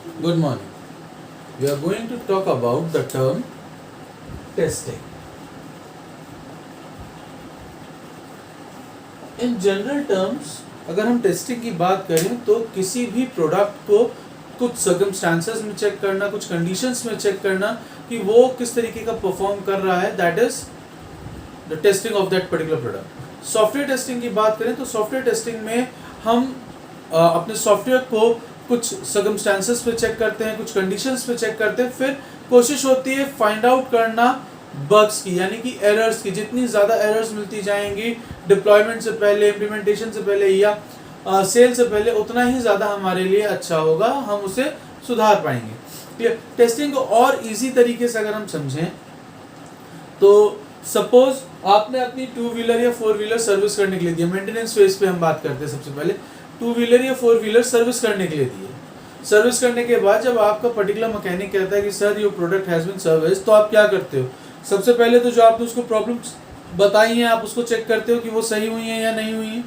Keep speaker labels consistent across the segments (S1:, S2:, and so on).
S1: Good morning. We are going to talk about the term testing. In general terms, अगर हम testing की बात करें तो किसी भी प्रोडक्ट को कुछ सर्कमस्टांसेस में चेक करना, कुछ कंडीशंस में चेक करना कि वो किस तरीके का परफॉर्म कर रहा है, that is the testing of that particular product. Software testing की बात करें तो सॉफ्टवेयर टेस्टिंग में हम अपने सॉफ्टवेयर को कुछ सर्कमस्टांसेस पे चेक करते हैं, कुछ कंडीशंस पे चेक करते हैं, फिर कोशिश होती है फाइंड आउट करना बग्स की, यानी कि एरर्स की. जितनी ज़्यादा एरर्स मिलती जाएंगी डिप्लॉयमेंट से पहले, इम्प्लीमेंटेशन से पहले या सेल से पहले, उतना ही ज़्यादा हमारे लिए अच्छा होगा, हम उसे सुधार पाएंगे. क्लियर. टेस्टिंग को और इजी तरीके से अगर हम समझें तो सपोज आपने अपनी 2 व्हीलर या 4 व्हीलर सर्विस करने के लिए दिया. मेंटेनेंस फेज पे हम बात करते हैं. सबसे पहले 2 व्हीलर या 4 व्हीलर सर्विस करने के लिए दिए. सर्विस करने के बाद जब आपका पर्टिकुलर मैकेनिक कहता है कि sir your product has been service, तो आप क्या करते हो? सबसे पहले तो जो आपने उसको प्रॉब्लम्स बताई हैं आप उसको चेक करते हो कि वो सही हुई हैं या नहीं हुई हैं.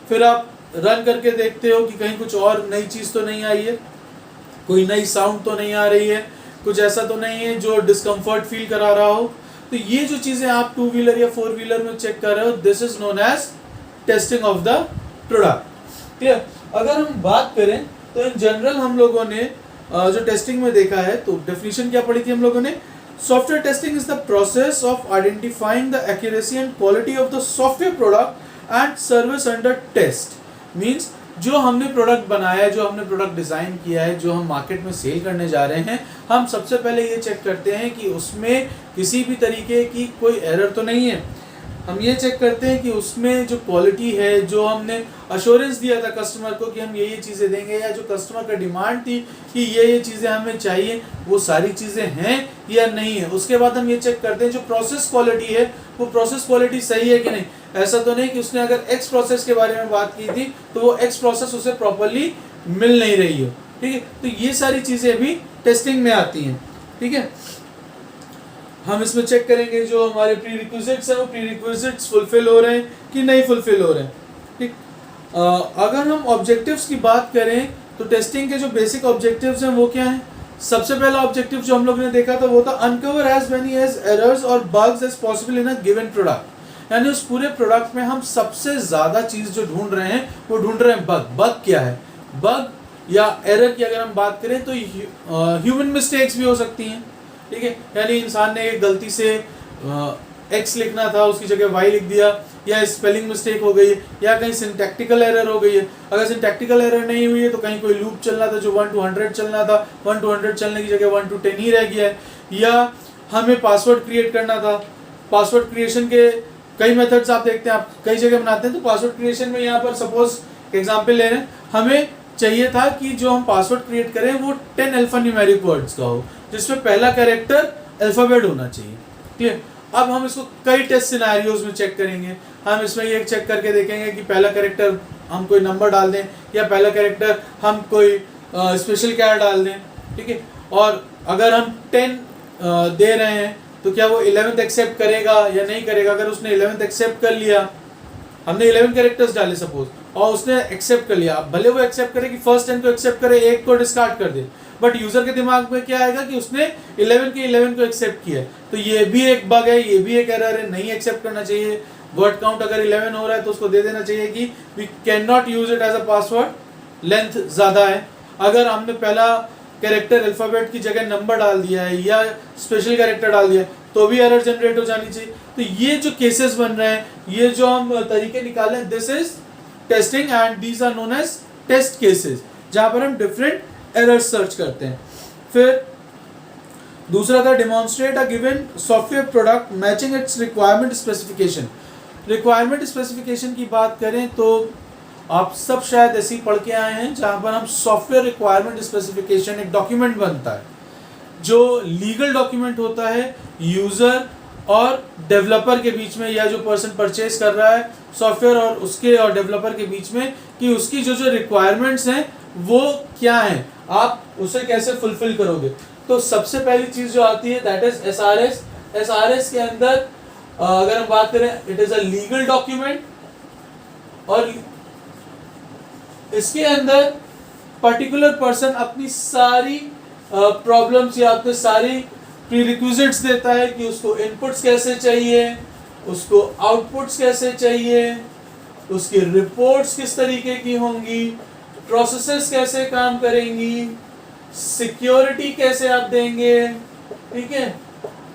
S1: फिर आप रन करके देखते हो कि कहीं कुछ और नई चीज़ तो नहीं आई है, कोई नई साउंड तो नहीं आ रही है, कुछ ऐसा तो नहीं है जो डिस्कम्फर्ट फील करा रहा हो. तो ये जो चीज़ें आप 2 व्हीलर या 4 व्हीलर में चेक कर रहे हो, this is known as testing of the product. Clear. अगर हम बात करें तो इन जनरल हम लोगों ने जो टेस्टिंग में देखा है, तो डेफिनेशन क्या पढ़ी थी हम लोगों ने? Software testing is the process of identifying the accuracy and quality of the software product and service under test. Means जो हमने प्रोडक्ट बनाया है, जो हमने प्रोडक्ट डिज़ाइन किया है, जो हम मार्केट में सेल करने जा रहे हैं, हम सबसे पहले ये चेक करते हैं कि उसमें किसी भी तरीके की कोई एरर तो नहीं है. हम ये चेक करते हैं कि उसमें जो क्वालिटी है, जो हमने अश्योरेंस दिया था कस्टमर को कि हम ये चीज़ें देंगे, या जो कस्टमर का डिमांड थी कि ये चीज़ें हमें चाहिए, वो सारी चीज़ें हैं या नहीं है. उसके बाद हम ये चेक करते हैं जो प्रोसेस क्वालिटी है, वो प्रोसेस क्वालिटी सही है कि नहीं. ऐसा तो नहीं कि उसने अगर एक्स प्रोसेस के बारे में बात की थी तो वो एक्स प्रोसेस उसे प्रॉपरली मिल नहीं रही हो. ठीक है. तो ये सारी चीज़ें भी टेस्टिंग में आती हैं. ठीक है. हम इसमें चेक करेंगे जो हमारे प्री रिक्विजिट्स हैं, वो प्री रिक्विजिट्स फुलफिल हो रहे हैं कि नहीं फुलफिल हो रहे हैं. ठीक. अगर हम ऑब्जेक्टिव्स की बात करें तो टेस्टिंग के जो बेसिक ऑब्जेक्टिव्स हैं वो क्या हैं? सबसे पहला ऑब्जेक्टिव जो हम लोग ने देखा था वो था uncover as many as errors और bugs as possible in a given product. यानी उस पूरे प्रोडक्ट में हम सबसे ज़्यादा चीज़ जो ढूंढ रहे हैं वो ढूंढ रहे हैं बग. बग क्या है? बग या एरर की अगर हम बात करें तो ह्यूमन मिस्टेक्स भी हो सकती हैं. ठीक है. यानी इंसान ने एक गलती से एक्स लिखना था उसकी जगह वाई लिख दिया, या स्पेलिंग मिस्टेक हो गई, या कहीं सिंटैक्टिकल एरर हो गई है. अगर सिंटैक्टिकल एरर नहीं हुई है तो कहीं कोई लूप चलना था जो 1 to 100 चलना था, 1 to 100 चलने की जगह 1 to 10 ही रह गया है. या हमें पासवर्ड क्रिएट करना था. पासवर्ड क्रिएशन के कई मेथड्स आप देखते हैं, आप कई जगह बनाते हैं. तो पासवर्ड क्रिएशन में यहाँ पर सपोज एग्जाम्पल ले रहे हैं, हमें चाहिए था कि जो हम पासवर्ड क्रिएट करें वो 10 अल्फा न्यूमेरिक वर्ड्स का हो, जिसमें पहला कैरेक्टर अल्फाबेट होना चाहिए. क्लियर. अब हम इसको कई टेस्ट सिनेरियोज में चेक करेंगे. हम इसमें ये चेक करके देखेंगे कि पहला कैरेक्टर हम कोई नंबर डाल दें, या पहला कैरेक्टर हम कोई स्पेशल कैरेक्टर डाल दें. ठीक है. और अगर हम 10 दे रहे हैं तो क्या वो 11th एक्सेप्ट करेगा या नहीं करेगा. अगर उसने 11th एक्सेप्ट कर लिया, हमने 11 कैरेक्टर्स डाले सपोज, और उसने एक्सेप्ट कर लिया, भले वो एक्सेप्ट करे कि फर्स्ट 10 को एक्सेप्ट करे, एक को डिस्कार्ड कर दे, बट यूजर के दिमाग में क्या आएगा कि उसने 11 के 11 को एक्सेप्ट किया है. तो ये भी एक बग है, ये भी एक एरर है. नहीं एक्सेप्ट करना चाहिए. वर्ड काउंट अगर 11 हो रहा है तो उसको दे देना चाहिए कि we can not use it as a password, length ज़्यादा है. अगर हमने पहला कैरेक्टर अल्फाबेट की जगह नंबर डाल दिया है या स्पेशल कैरेक्टर डाल दिया है तो भी एरर जनरेट हो जानी चाहिए. तो ये जो केसेस बन रहे हैं, ये जो हम तरीके निकाले, this is testing and these are known as test cases, जहां पर हम डिफरेंट एरर्स सर्च करते हैं. फिर दूसरा था demonstrate a given software product matching it's requirement specification. Requirement specification की बात करें तो आप सब शायद ऐसे ही पढ़ के आए हैं, जहां पर हम सॉफ्टवेयर रिक्वायरमेंट स्पेसिफिकेशन एक डॉक्यूमेंट बनता है जो लीगल डॉक्यूमेंट होता है यूज़र और डेवलपर के बीच में, या जो पर्सन परचेज कर रहा है सॉफ्टवेयर और उसके और डेवलपर के बीच में, कि उसकी जो जो रिक्वायरमेंट्स हैं वो क्या हैं, आप उसे कैसे फुलफिल करोगे. तो सबसे पहली चीज़ जो आती है दैट इज एसआरएस. एसआरएस के अंदर अगर हम बात करें, it is a legal document, और इसके अंदर पर्टिकुलर पर्सन अपनी सारी प्रॉब्लम्स या अपने सारी प्रीरिक्विजिट्स देता है कि उसको इनपुट्स कैसे चाहिए, उसको आउटपुट्स कैसे चाहिए, उसकी रिपोर्ट्स किस तरीके की होंगी, प्रोसेसेस कैसे काम करेंगी, सिक्योरिटी कैसे आप देंगे, ठीक है,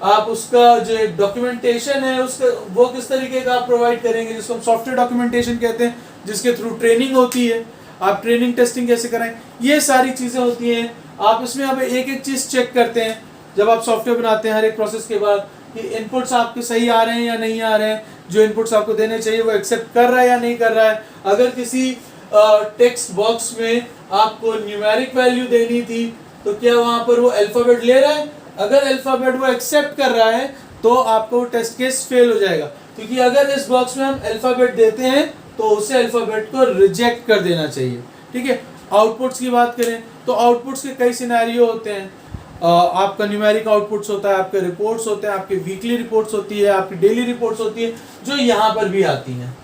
S1: आप उसका जो डॉक्यूमेंटेशन है उसका वो किस तरीके का आप प्रोवाइड करेंगे, जिसको हम सॉफ्टवेयर डॉक्यूमेंटेशन कहते हैं, जिसके थ्रू ट्रेनिंग होती है, आप ट्रेनिंग टेस्टिंग कैसे कराएं, ये सारी चीज़ें होती हैं। आप इसमें अब एक एक चीज़ चेक करते हैं जब आप सॉफ्टवेयर बनाते हैं हर एक प्रोसेस के बाद कि इनपुट्स आपके सही आ रहे हैं या नहीं आ रहे हैं, जो इनपुट्स आपको देने चाहिए वो एक्सेप्ट कर रहा है या नहीं कर रहा है। अगर किसी टेक्स्ट बॉक्स में आपको न्यूमेरिक वैल्यू देनी थी तो क्या वहाँ पर वो अल्फ़ाबेट ले रहा है, अगर अल्फ़ाबेट वो एक्सेप्ट कर रहा है तो आपका वो टेस्ट केस फेल हो जाएगा, क्योंकि अगर इस बॉक्स में हम अल्फ़ाबेट देते हैं तो उसे अल्फ़ाबेट को रिजेक्ट कर देना चाहिए, ठीक है। आउटपुट्स की बात करें तो आउटपुट्स के कई सिनेरियो होते हैं। आपका न्यूमेरिक आउटपुट्स होता है, आपके रिपोर्ट्स होते हैं, आपकी वीकली रिपोर्ट्स होती है, आपकी डेली रिपोर्ट्स होती है, जो यहाँ पर भी आती हैं।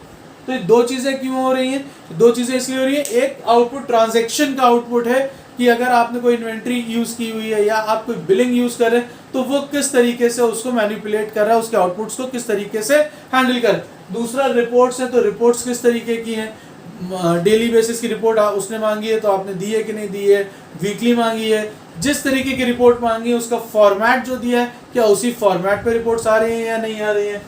S1: तो ये दो चीज़ें क्यों हो रही हैं? दो चीज़ें इसलिए हो रही हैं, एक आउटपुट ट्रांजैक्शन का आउटपुट है कि अगर आपने कोई इन्वेंट्री यूज़ की हुई है या आप कोई बिलिंग यूज़ कर रहे हैं तो वो किस तरीके से उसको मैनिपुलेट कर रहा है, उसके आउटपुट्स को किस तरीके से हैंडल कर। दूसरा रिपोर्ट्स है, तो रिपोर्ट्स किस तरीके की हैं, डेली बेसिस की रिपोर्ट उसने मांगी है तो आपने दी है कि नहीं दी है, वीकली मांगी है, जिस तरीके की रिपोर्ट मांगी है उसका फॉर्मेट जो दिया है क्या उसी फॉर्मेट पे रिपोर्ट्स आ रही हैं या नहीं आ रही हैं।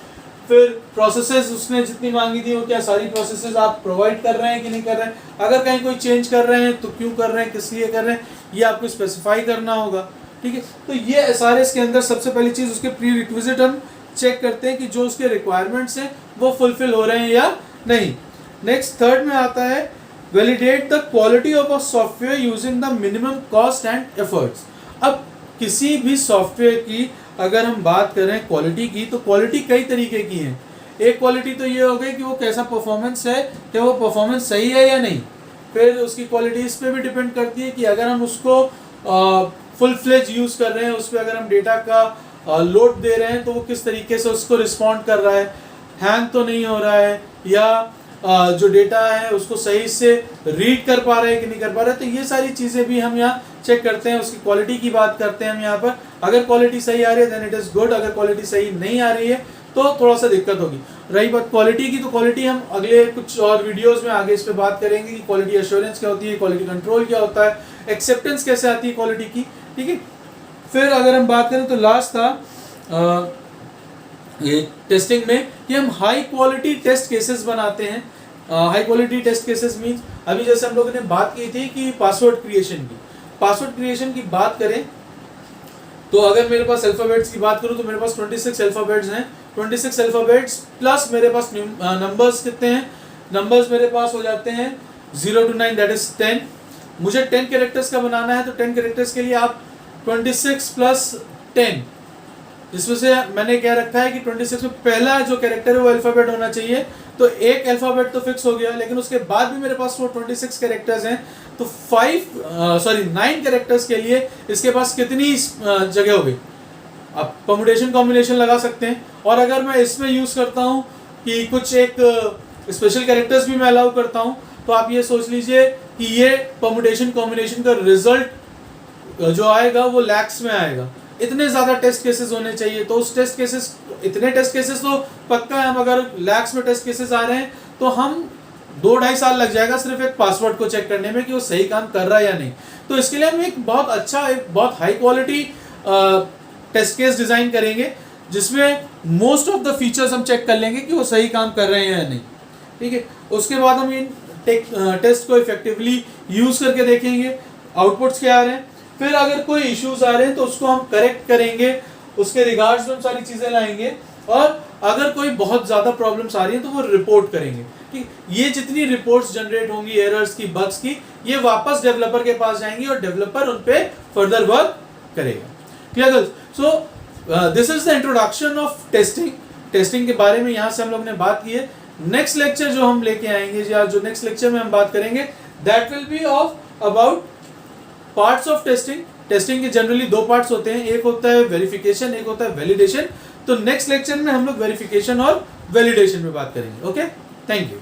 S1: फिर प्रोसेसेस उसने जितनी मांगी थी वो क्या सारी प्रोसेसेस आप प्रोवाइड कर रहे हैं कि नहीं कर रहे हैं, अगर कहीं कोई चेंज कर रहे हैं तो क्यों कर रहे हैं, किस लिए कर रहे हैं, ये आपको स्पेसिफाई करना होगा, ठीक है। तो ये SRS के अंदर सबसे पहली चीज़ उसके प्री रिक्विजिट हम चेक करते हैं कि जो उसके रिक्वायरमेंट्स हैं वो फुलफिल हो रहे हैं या नहीं। नेक्स्ट थर्ड में आता है validate the quality of a software using the minimum cost and efforts. अब किसी भी सॉफ्टवेयर की अगर हम बात करें क्वालिटी की तो क्वालिटी कई तरीके की है। एक क्वालिटी तो ये हो गई कि वो कैसा परफॉर्मेंस है, क्या वो परफॉर्मेंस सही है या नहीं। फिर उसकी क्वालिटी इस पर भी डिपेंड करती है कि अगर हम उसको फुल फ्लेज यूज़ कर रहे हैं, उस पर अगर हम डेटा का लोड दे रहे हैं तो वो किस तरीके से उसको रिस्पॉन्ड कर रहा है, हैंग तो नहीं हो रहा है, या जो डेटा है उसको सही से रीड कर पा रहे हैं कि नहीं कर पा रहे। तो ये सारी चीज़ें भी हम यहाँ चेक करते हैं, उसकी क्वालिटी की बात करते हैं हम यहाँ पर। अगर क्वालिटी सही आ रही है देन इट इज़ गुड, अगर क्वालिटी सही नहीं आ रही है तो थोड़ा सा दिक्कत होगी। रही बात क्वालिटी की, तो क्वालिटी हम अगले कुछ और वीडियोस में आगे इस पर बात करेंगे कि क्वालिटी एश्योरेंस क्या होती है, क्वालिटी कंट्रोल क्या होता है, एक्सेप्टेंस कैसे आती है क्वालिटी की, ठीक है। फिर अगर हम बात करें तो लास्ट था ये टेस्टिंग में कि हम हाई क्वालिटी टेस्ट केसेस बनाते हैं। High quality test cases means अभी जैसे हम लोगों ने बात की थी कि पासवर्ड क्रिएशन की बात करें तो अगर मेरे पास अल्फ़ाबेट्स की बात करूं तो मेरे पास 26 अल्फ़ाबेट्स हैं, 26 अल्फ़ाबेट्स प्लस मेरे पास नंबर्स कितने हैं, नंबर्स मेरे पास हो जाते हैं 0 to 9 दैट इज 10। मुझे 10 कैरेक्टर्स का बनाना है तो 10 कैरेक्टर्स के लिए आप 26 प्लस 10, जिसमें से मैंने क्या रखा है कि 26 में पहला जो कैरेक्टर है वो अल्फ़ाबेट होना चाहिए, तो एक अल्फ़ाबेट तो फिक्स हो गया, लेकिन उसके बाद भी मेरे पास वो 26 कैरेक्टर्स हैं तो 9 कैरेक्टर्स के लिए इसके पास कितनी जगह हो गई। आप परम्यूटेशन कॉम्बिनेशन लगा सकते हैं, और अगर मैं इसमें यूज़ करता हूँ कि कुछ एक स्पेशल कैरेक्टर्स भी मैं अलाउ करता हूँ तो आप ये सोच लीजिए कि ये परम्यूटेशन कॉम्बिनेशन का रिजल्ट जो आएगा वो लैक्स में आएगा। इतने ज़्यादा टेस्ट केसेस होने चाहिए, तो उस इतने टेस्ट केसेस तो पक्का है, हम अगर लैक्स में टेस्ट केसेस आ रहे हैं तो हम 2-2.5 साल लग जाएगा सिर्फ एक पासवर्ड को चेक करने में कि वो सही काम कर रहा है या नहीं। तो इसके लिए हम एक बहुत high quality test case design करेंगे जिसमें मोस्ट ऑफ द फीचर्स हम चेक कर लेंगे कि वो सही काम कर रहे हैं या नहीं, ठीक है। उसके बाद हम इन टेस्ट को इफेक्टिवली यूज़ करके देखेंगे आउटपुट्स क्या आ रहे हैं। फिर अगर कोई इश्यूज आ रहे हैं तो उसको हम करेक्ट करेंगे, उसके रिगार्ड्स में हम सारी चीज़ें लाएंगे, और अगर कोई बहुत ज़्यादा प्रॉब्लम्स आ रही हैं तो वो रिपोर्ट करेंगे, ठीक। ये जितनी रिपोर्ट्स जनरेट होंगी एरर्स की, बग्स की, ये वापस डेवलपर के पास जाएंगी और डेवलपर उन पे फर्दर वर्क करेगा। Clear girls? So this is the introduction of testing के बारे में यहाँ से हम लोग ने बात की है। नेक्स्ट लेक्चर जो हम लेके आएंगे या जो नेक्स्ट लेक्चर में हम बात करेंगे that will be of about parts of testing के जनरली 2 पार्ट्स होते हैं, एक होता है वेरिफिकेशन, एक होता है वैलिडेशन। तो नेक्स्ट लेक्चर में हम लोग वेरिफिकेशन और वैलिडेशन में बात करेंगे। Okay, thank you.